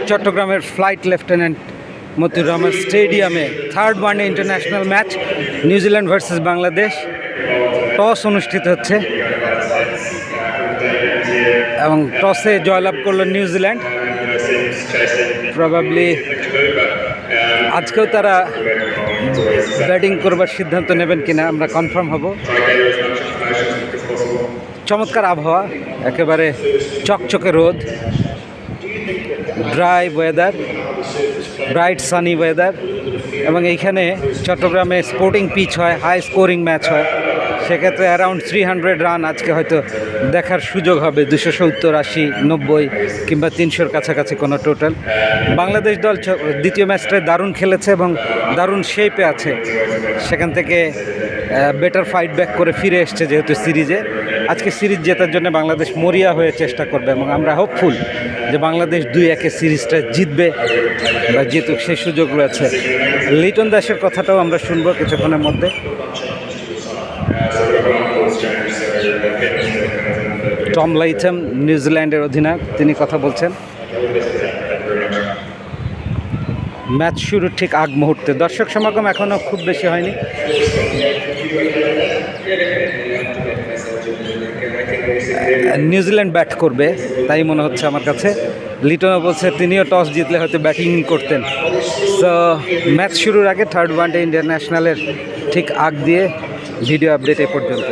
চট্টগ্রামের flight lieutenant Motiur Rahman স্টেডিয়ামে third one day international match New Zealand versus Bangladesh. Toss অনুষ্ঠিত হচ্ছে এবং টসে জয়লাভ করলো নিউজিল্যান্ড। প্রবাবলি আজকেও তারা ব্যাটিং করবার সিদ্ধান্ত নেবেন কিনা আমরা কনফার্ম হব। চমৎকার আবহাওয়া, একেবারে চকচকে রোদ, dry weather, bright Sunny weather. এবং এইখানে চট্টগ্রামে স্পোর্টিং পিচ হয়, হাই স্কোরিং ম্যাচ হয়, সেক্ষেত্রে অ্যারাউন্ড 300 রান আজকে হয়তো দেখার সুযোগ হবে। 270, 80, 90 কিংবা 300-র কাছাকাছি কোনো টোটাল। বাংলাদেশ দল দ্বিতীয় ম্যাচটায় দারুণ খেলেছে এবং দারুণ শেপে আছে। সেখান থেকে বেটার ফাইট ব্যাক করে ফিরে এসছে যেহেতু সিরিজে। আজকে সিরিজ জেতার জন্য বাংলাদেশ মরিয়া হয়ে চেষ্টা করবে এবং আমরা হোপফুল যে বাংলাদেশ 2-1 সিরিজটা জিতবে বা জিতুক, সেই সুযোগ রয়েছে। লিটন দাসের কথাটাও আমরা শুনবো কিছুক্ষণের মধ্যে। টম লাইথম নিউজিল্যান্ডের অধিনায়ক, তিনি কথা বলছেন। ম্যাচ শুরুর ঠিক আগ মুহূর্তে দর্শক সমাগম এখনও খুব বেশি হয়নি। নিউজিল্যান্ড ব্যাট করবে তাই মনে হচ্ছে আমার কাছে। লিটনও বলছে তিনিও টস জিতলে হয়তো ব্যাটিং করতেন। সো ম্যাচ শুরুর আগে থার্ড ওয়ানডে ইন্টারন্যাশনালের ঠিক আগ দিয়ে ভিডিও আপডেট এ পর্যন্ত।